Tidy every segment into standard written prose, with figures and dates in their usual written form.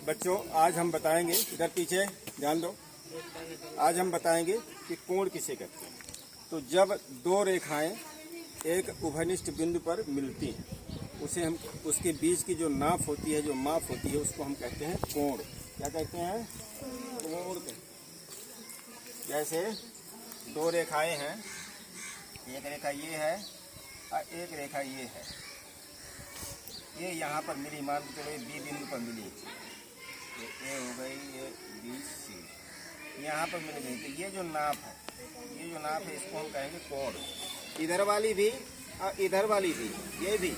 बच्चों, आज हम बताएंगे, इधर पीछे ध्यान दो, आज हम बताएंगे कि कोण किसे कहते हैं। तो जब दो रेखाएं एक उभयनिष्ठ बिंदु पर मिलती हैं, उसे हम उसके बीच की जो नाप होती है, जो माप होती है, उसको हम कहते हैं कोण। क्या कहते हैं? कोण कहते हैं। जैसे दो रेखाएं हैं, एक रेखा ये है और एक रेखा ये है। ये यहाँ पर मिली, मान के चलो बी बिंदु पर मिली, ये ए हो गई, ये बी सी, यहाँ पर मिल गई। तो ये जो नाप है, ये जो नाप है, इसको हम कहेंगे कोण। इधर वाली भी और इधर वाली भी, ये भी,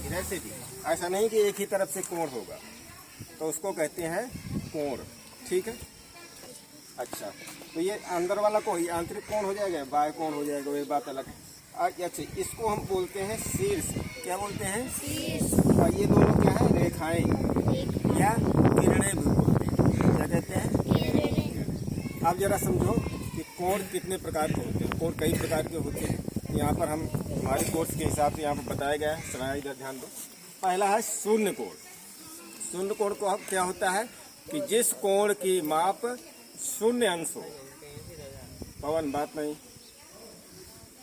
इधर से भी, ऐसा नहीं कि एक ही तरफ से कोण होगा, तो उसको कहते हैं कोण। ठीक है। अच्छा, तो ये अंदर वाला कोण आंतरिक कोण हो जाएगा, बाह्य कोण हो जाएगा, ये बात अलग है। अच्छा, इसको हम बोलते हैं शीर्ष। क्या बोलते हैं? शीर्ष। और ये दोनों क्या है? रेखाएं या किरणें भी बोलते हैं। क्या कहते हैं? आप जरा समझो कि कोण कितने प्रकार के होते हैं। कोण कई प्रकार के होते हैं। यहाँ पर हम हमारे कोर्स के हिसाब से यहाँ पर बताया गया है, सुनाया, इधर ध्यान दो। पहला है शून्य कोण। शून्य कोण को क्या होता है कि जिस कोण की माप शून्य अंश हो, पवन बात नहीं,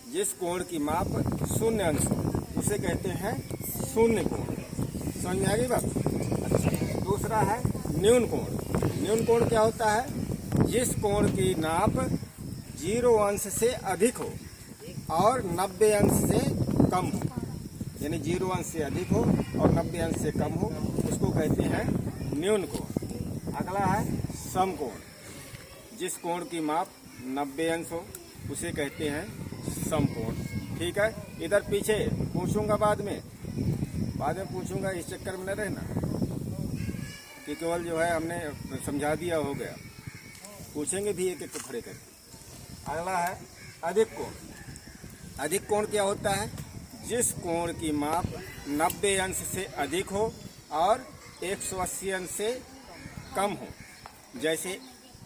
जिस कोण की माप शून्य अंश हो, उसे कहते हैं शून्य कोण। समझ में आ गई बात? अच्छा, दूसरा है न्यून कोण। न्यून कोण क्या होता है? जिस कोण की नाप 0 अंश से अधिक हो और 90 अंश से कम हो, यानी 0 अंश से अधिक हो और 90 अंश से कम हो, उसको कहते हैं न्यून कोण। अगला है समकोण। जिस कोण की माप 90 अंश हो, उसे कहते हैं समकोण। ठीक है। इधर पीछे पूछूंगा, बाद में पूछूंगा, इस चक्कर में न रहना कि केवल जो है हमने समझा दिया हो गया। पूछेंगे भी एक एक को खड़े करके। अगला है अधिक कोण। अधिक कोण क्या होता है? जिस कोण की माप 90 अंश से अधिक हो और 180 अंश से कम हो। जैसे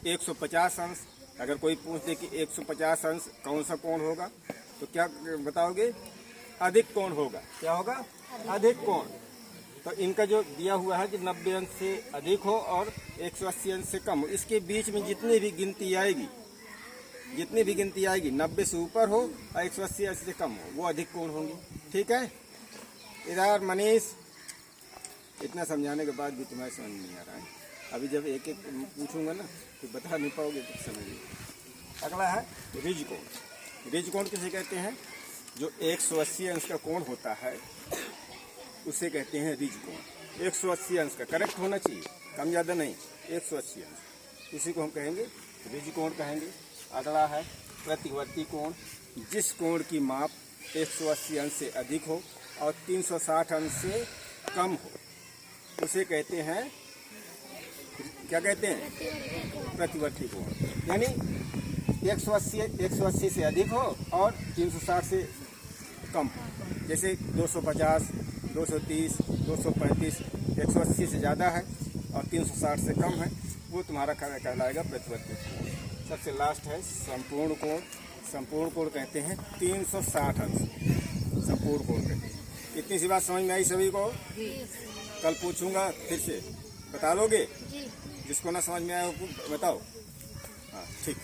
150 अंश। अगर कोई पूछ दे कि 150 अंश कौन सा कोण होगा, तो क्या बताओगे? अधिक कोण होगा। क्या होगा? अधिक कोण। तो इनका जो दिया हुआ है कि 90 अंश से अधिक हो और 180 अंश से कम हो, इसके बीच में जितनी भी गिनती आएगी, 90 से ऊपर हो और 180 अंश से कम हो, वो अधिक कोण होंगी। ठीक है। इधर मनीष, इतना समझाने के बाद भी तुम्हारे समझ नहीं आ रहा है। अभी जब एक एक पूछूंगा ना, तो बता नहीं पाओगे, तो समझिए। अगला है रिज कोण। रिज कोण किसे कहते हैं? जो 180 अंश का कोण होता है, उसे कहते हैं रिज कोण। 180 अंश का करेक्ट होना चाहिए, कम ज़्यादा नहीं, 180 अंश, इसी को हम कहेंगे रिज कोण कहेंगे। अगला है प्रतिवर्ती कोण। जिस कोण की माप 180 अंश से अधिक हो और 360 अंश से कम हो, उसे कहते हैं, क्या कहते हैं? प्रतिवर्ती कोण। यानी 180 से अधिक हो और 360 से कम हो। जैसे 250, 230, 235, 180 से ज़्यादा है और 360 से कम है, वो तुम्हारा कहलाएगा प्रतिवर्ती कोण। सबसे लास्ट है संपूर्ण कोण। संपूर्ण कोण कहते हैं 360 अंश, संपूर्ण कोण कहते हैं। इतनी सी बात समझ में आई सभी को? कल पूछूंगा, फिर से बता लोगे? जिसको ना समझ में आया वो बताओ। हाँ, ठीक।